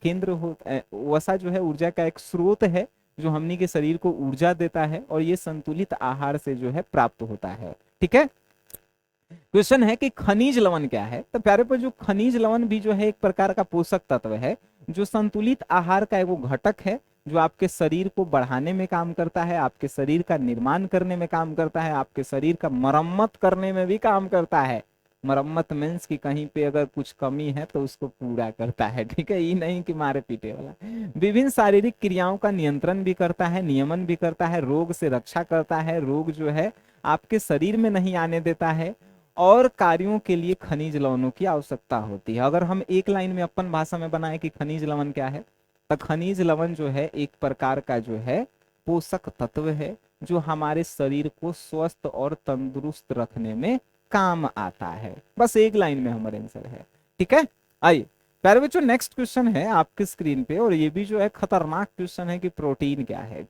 केंद्र हो, वसा जो है ऊर्जा का एक स्रोत है जो हमनी के शरीर को ऊर्जा देता है, और ये संतुलित आहार से जो है प्राप्त होता है। ठीक है। क्वेश्चन है कि खनिज लवण क्या है। तो प्यारे पर जो खनिज लवण भी जो है एक प्रकार का पोषक तत्व है जो संतुलित आहार का वो घटक है, जो आपके शरीर को बढ़ाने में काम करता है, आपके शरीर का निर्माण करने में काम करता है, आपके शरीर का मरम्मत करने में भी काम करता है। मरम्मत मीन्स कि कहीं पे अगर कुछ कमी है तो उसको पूरा करता है। ठीक है, ये नहीं कि मारे पीटे वाला। विभिन्न शारीरिक क्रियाओं का नियंत्रण भी करता है, नियमन भी करता है, रोग से रक्षा करता है, रोग जो है आपके शरीर में नहीं आने देता है, और कार्यों के लिए खनिज लवणों की आवश्यकता होती है। अगर हम एक लाइन में अपन भाषा में बनाए कि खनिज लवण क्या है, तो खनिज लवण जो है एक प्रकार का जो है पोषक तत्व है जो हमारे शरीर को स्वस्थ और तंदुरुस्त रखने में काम आता है। बस एक लाइन में हमारे आंसर है। ठीक है। आइए प्यारे बच्चों, नेक्स्ट क्वेश्चन है आपके स्क्रीन पे, और ये भी जो है खतरनाक क्वेश्चन है कि प्रोटीन क्या है।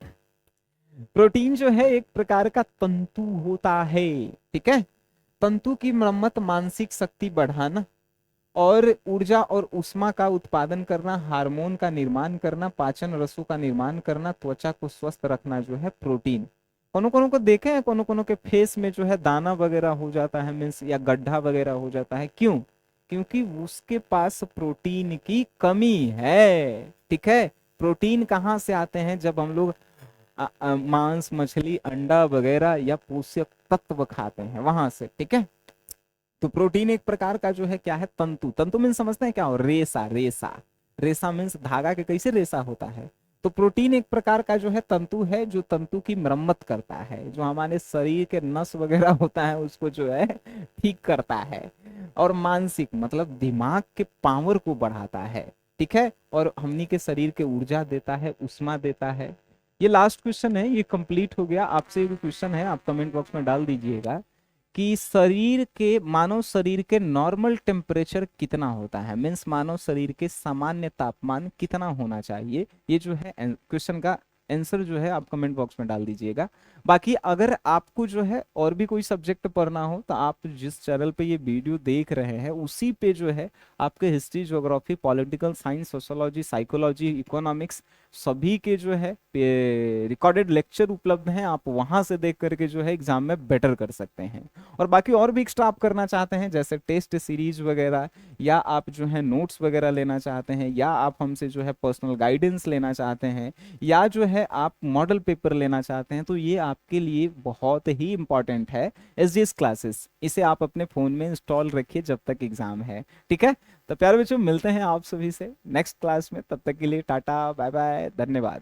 प्रोटीन जो है एक प्रकार का तंतु होता है। ठीक है। तंतु की मरम्मत, मानसिक शक्ति बढ़ाना, और ऊर्जा और उष्मा का उत्पादन करना, हार्मोन का निर्माण करना, पाचन रसों का निर्माण करना, त्वचा को स्वस्थ रखना जो है प्रोटीन। कोनो कोनो को देखे हैं, कोनो कोनो के फेस में जो है दाना वगैरह हो जाता है, मीन्स या गड्ढा वगैरह हो जाता है। क्यों? क्योंकि उसके पास प्रोटीन की कमी है। ठीक है। प्रोटीन कहाँ से आते हैं? जब हम लोग मांस, मछली, अंडा वगैरह या पोषक तत्व खाते हैं, वहां से। ठीक है। तो प्रोटीन एक प्रकार का जो है क्या है, तंतु। तंतु मीन समझते हैं क्या हो, रेसा। रेसा, रेसा मीन्स धागा के कैसे रेसा होता है, तो प्रोटीन एक प्रकार का जो है तंतु है जो तंतु की मरम्मत करता है, जो हमारे शरीर के नस वगैरह होता है उसको जो है ठीक करता है, और मानसिक मतलब दिमाग के पावर को बढ़ाता है। ठीक है। और हमनी के शरीर के ऊर्जा देता है, उष्मा देता है। ये लास्ट क्वेश्चन है, ये कंप्लीट हो गया। आपसे एक क्वेश्चन है, आप कमेंट बॉक्स में डाल दीजिएगा कि शरीर के, मानव शरीर के नॉर्मल टेम्परेचर कितना होता है, मीन्स मानव शरीर के सामान्य तापमान कितना होना चाहिए। ये जो है क्वेश्चन का आंसर जो है आप कमेंट बॉक्स में डाल दीजिएगा। बाकी अगर आपको जो है और भी कोई सब्जेक्ट पढ़ना हो तो आप जिस चैनल पे ये वीडियो देख रहे हैं उसी पे जो है आपके history, geography, political science, sociology, psychology, economics सभी के जो है रिकॉर्डेड लेक्चर उपलब्ध हैं। आप वहां से देख करके जो है एग्जाम में बेटर कर सकते हैं। और बाकी और भी एक्स्ट्रा आप करना चाहते हैं जैसे टेस्ट सीरीज वगैरह, या आप जो है नोट्स वगैरह लेना चाहते हैं, या आप हमसे जो है पर्सनल गाइडेंस लेना चाहते हैं, या जो है आप मॉडल पेपर लेना चाहते हैं, तो ये आपके लिए बहुत ही इंपॉर्टेंट है एसडीएस क्लासेस। इसे आप अपने फोन में इंस्टॉल रखिए जब तक एग्जाम है। ठीक है। तो प्यारे बच्चों, मिलते हैं आप सभी से नेक्स्ट क्लास में। तब तक के लिए टाटा, बाय बाय, धन्यवाद।